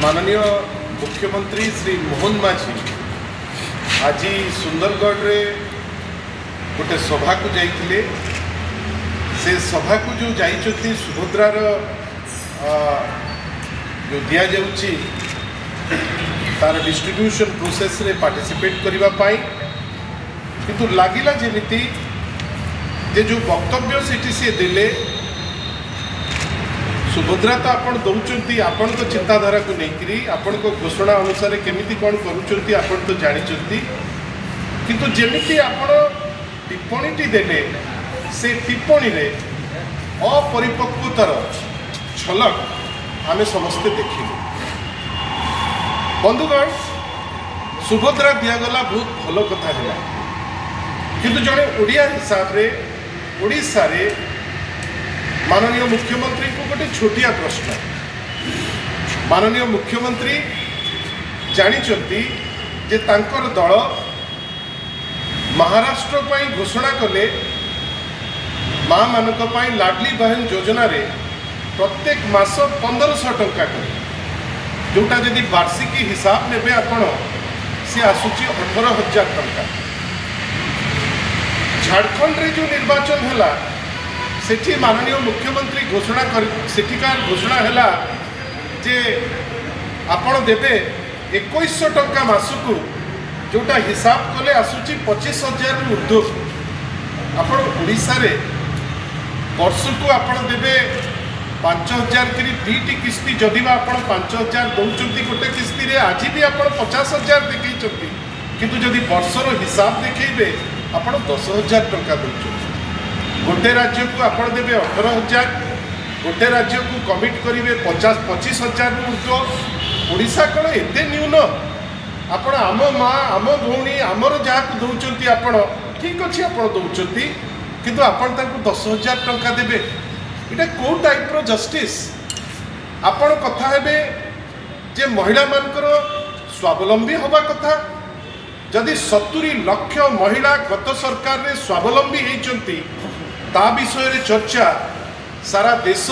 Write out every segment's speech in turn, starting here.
माननीय मुख्यमंत्री श्री मोहन माझी आज सुंदरगढ़ रे गोटे सभा को जाइए। से सभा को जो जाइए सुभद्रार जो दि जाऊँगी तार डिस्ट्रीब्यूशन प्रोसेस रे पार्टिसिपेट करने किंतु लगिला जमीती जे जो वक्तव्य सेठी से देले सुभद्रा तो आपण दौरान आपण तो चिंताधारा को लेकर आपण को घोषणा अनुसार केमिति कौन करुँच आपण तो जानी किंतु जेमिति आपण टिप्पणी देले से टिप्पणी रे अपरिपक्वतार झलक आमे समस्ते देखिलु। बंधुगण सुभद्रा दिगला बहुत भल कथा है किंतु जड़े ओडिया हिसाब रे ओडिशा रे माननीय मुख्यमंत्री को गोटे छोटिया प्रश्न। माननीय मुख्यमंत्री जानिचंती जे तांकर दल महाराष्ट्र पाई घोषणा कले माँ मानक पाई लाडली बहन योजना रे प्रत्येक मास 1500 टंका करे जोटा जदि वार्षिकी हिसाब नेबे आपण से आसुची 18,000 टंका। झारखंड रे जो निर्वाचन है सेठी माननीय मुख्यमंत्री घोषणा कर सेठिकार घोषणा है जे आपण देवे 2100 टंका मासकू जोटा हिसाब कले आसुची 25,000 ऊर्ध्व। आपण ओडिशा रे वर्षकू आपण देवे 5,000 करी दीटी किस्ती जदि आपण 5,000 दौरान गोटे किस्ती रे आज भी आपण 50,000 देखी किंतु जदि वर्षर हिसाब देखेबे आपण 10,000 टंका दौरान। गोटे राज्य को आप देवे 18,000 गोटे राज्य को कमिट करेंगे 25,000 ऊर्ध्व। ओडिशा कौन एत न्यून आपण आम माँ आम भौणी आमर जहाँ दौरान आपण ठीक अच्छे आप दौरान किंतु आपण 10,000 टंका देवे इटा कौ टाइप रो जस्टिस आपण कथा हेबे जे महिला मानकर स्वावलंबी हवा कथा। जदि 70 लाख महिला गत सरकार रे स्वावलंबी होती ता विषय रे चर्चा सारा देश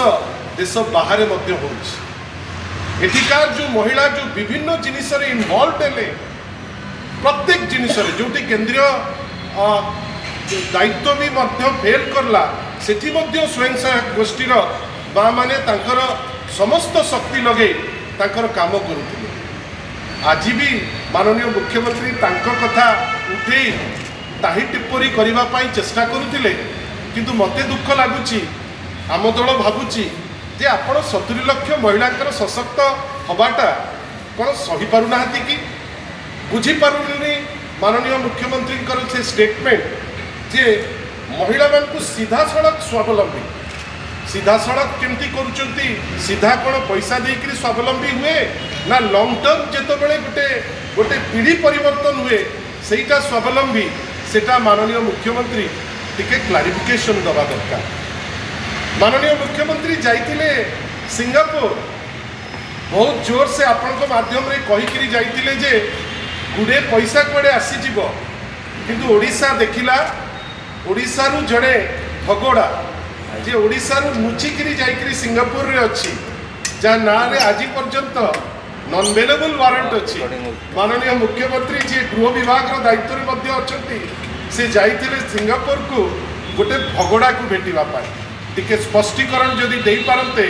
बाहर मध्य होछि। एठिकार जो महिला जो विभिन्न जिनिस रे इन्वॉल्व हेले प्रत्येक जिनिस रे जोटी केंद्रीय दायित्व भी मध्य फेल करला सेठी मध्य स्वयं सहायक गोष्ठीर माँ माने तांकर समस्त शक्ति लगे तांकर काम करुथिले। आज भी माननीय मुख्यमंत्री तांको कथा उठे ताही टिप्पणी करबा पई चेष्टा करुथिले किंतु मते दुख लगुच आम दल भावुची जे आपण 70 लाख महिला सशक्त हवाटा कौन सही पारु नाहंती कि बुझी पारुनी माननीय मुख्यमंत्री से स्टेटमेंट जे महिला मानकु सीधा सड़क स्वावलंबी सीधा सड़क केमती करुचंती सीधा कौन पैसा देकर स्वावलंबी हुए ना लॉन्ग टर्म जेतबेले गोटे गोटे पीढ़ी परिवर्तन हुए सेटा स्वावलंबी सेटा माननीय मुख्यमंत्री टिके क्लारिफिकेशन दबा दरकार। माननीय मुख्यमंत्री जाइतिले सिंगापुर बहुत जोर से आपण माध्यम रे कहिकरी जाइतिले जे गुडे पैसा कुआडे आसीजिव किंतु ओडिशा देखिला ओडिशा रु जड़े भगोड़ा जे ओडिशा रु मुचिकिरी जाइकरी सिंगापुर रे अच्छी जहाँ ना रे आज पर्यंत नॉन अवेलेबल वारंट अच्छी। माननीय मुख्यमंत्री जी गृह विभाग दायित्व रे मध्य अछंती से जाइतिले सिंगापुर को गोटे भगोड़ा को भेटिबा पाए टिके स्पष्टीकरण जदि दे पारते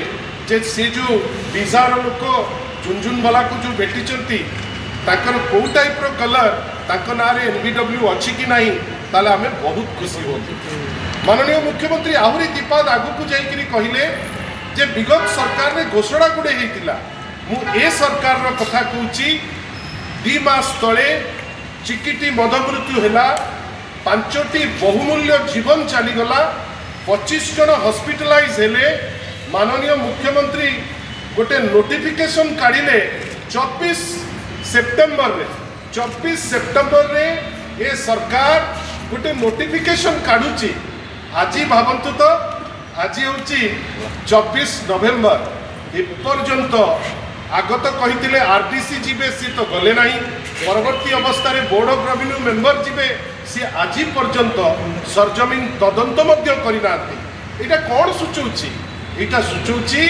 जे से जो विजार लोक झुनझुन वाला को जो भेटिचंती ताकर को टाइप रो कलर ताको ना रे एनबीडब्ल्यू अच्छी कि नहीं ताले आमे बहुत खुशी होती। माननीय मुख्यमंत्री आहुरी दीपाद आगु को जाइकरी कहिले जे विगत सरकार रे घोषणा गुडे हेतिला मु ए सरकार रो कथा कहूची 2 मास तले चिकिटी मद मृत्यु हैला 5टी बहुमूल्य जीवन चलीगला 25 जन हॉस्पिटलाइज हेले। माननीय मुख्यमंत्री गोटे नोटिफिकेशन काढ़िले 24 सेप्टेम्बर रे ये सरकार गोटे नोटिफिकेशन काढ़ुची। आज भावतु तो आज हूँ 24 नवेम्बर एपर्यंत आगत कही आरडीसी जीवे सी तो गले ना परवर्ती अवस्था बोर्ड ऑफ रेवेन्यू मेंबर जीवे सी आज पर्यंत सरजमीन तदंत करना। यहाँ कौन सूचौची? यहाँ सूचौची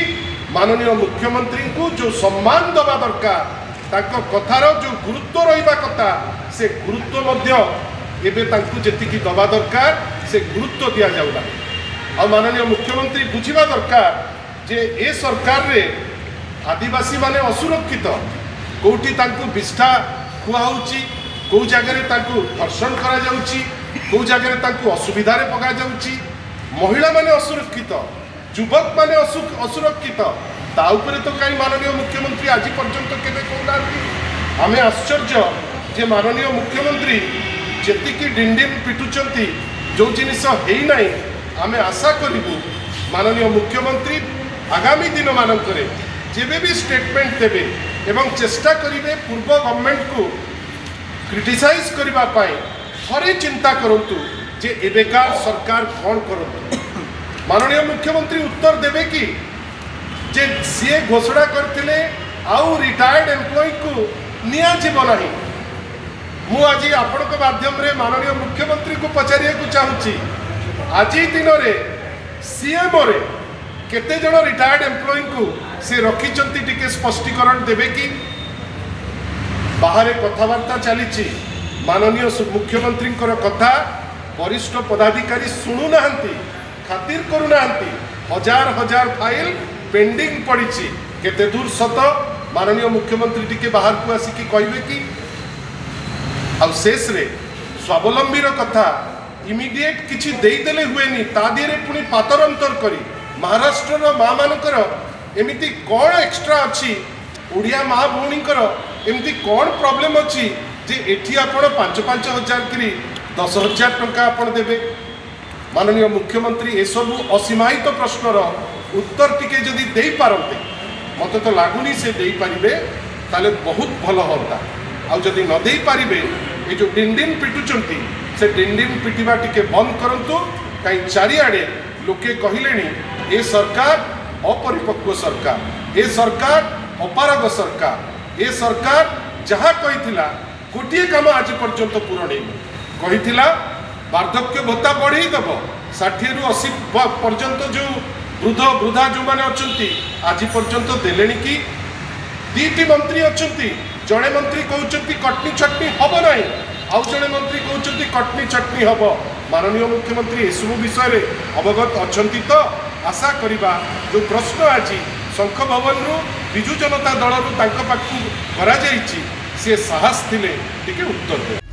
माननीय मुख्यमंत्री को जो सम्मान दबा दरकार ताको कथार जो गुरुत्व रहिबा कथा से गुरुत्व मध्य एबे तांकु जेतिकी दबा दरकार से गुरुत्व दिया जाउला। और माननीय मुख्यमंत्री बुझिबा दरकार जे ए सरकार रे आदिवासी माने असुरक्षित कोठी तांकु विष्ठा खुआ होउची को जगह तांकु धर्षण करा जाउची को जगह तांकु असुविधा रे पका जाउची महिला माने असुरक्षित युवक माने असुरक्षित ता उपरे तो कहीं माननीय मुख्यमंत्री आज पर्यंत केबे कहना आमे आश्चर्य जे माननीय मुख्यमंत्री जेतिकी डिंडिम पिटुचंती जो जिनिस हेई नाही आमे आशा करिबु माननीय मुख्यमंत्री आगामी दिन मानकरे जेबे भी स्टेटमेंट देबे एवं चेष्टा करिवे पूर्व गवर्नमेंट को क्रिटिसाइज करबा पाई थरे चिंता करंतु जे एबेकार सरकार कौन करंतु। माननीय मुख्यमंत्री उत्तर देवे कि जे सी घोषणा करथिले आउ रिटायर्ड एम्प्लॉय को निया जीव नाही। मु आज आपनक माध्यम रे माननीय मुख्यमंत्री को पचारिया को चाहूची आज दिन रे सीएम रे केते जण रिटायर्ड एम्प्लॉय को से रखिचंती टिके स्पष्टीकरण देवे कि बाहर कथबार्ता चली माननीय मुख्यमंत्री कथा वरिष्ठ पदाधिकारी शुणु ना खातिर करू ना हजार हजार फाइल पेंडिंग पड़ी केते दूर सत माननीय मुख्यमंत्री टिके बाहर को आसिकी कहिबे कि आ शेष रे स्वावलंबी कथा इमिडिएट किछि देदेले हुएनी ता दिरे पुणी पातर अंतर करी महाराष्ट्र माँ मानकर एमिति कौन एक्स्ट्रा अच्छी ओडिया माँ भौणीकर एमती कौन प्रॉब्लम अच्छी जे एठी आपण 5-5 हजार कि 10,000 टंका आपण देबे। माननीय मुख्यमंत्री ए सब असीमायित प्रश्नर उत्तर टिके जदि देई पारंते मते तो लागुनी से देई पारिबे ताले बहुत भल होता। आ जदि न देई पारिबे ए जो डिंडिम पिटुचंती से डिंडिम पिटिबा टिके बंद करंतु कहीं चारिआडे लोके कहिलेनी ए सरकार अपरिपक्व सरकार ए सरकार अपारग सरकार ए सरकार जहाँ कही गोटे काम आज पर्यंत पूरण कही वार्धक्य भत्ता बढ़े दब 60 ରୁ 80 पर्यंत जो वृद्ध वृद्धा जो मैंने अच्छा आज पर्यंत देले कि 2टी मंत्री अच्छा जड़े मंत्री कहते कटनी छटनी हम ना आउ जड़े मंत्री कहते कटनी छटनी हम। माननीय मुख्यमंत्री एसबू विषय अवगत अच्छा तो आशा करवा जो प्रश्न आज शंख भवन रु विजु जनता दल रु पाखु करा सी साहस थिले टिके उत्तर दे।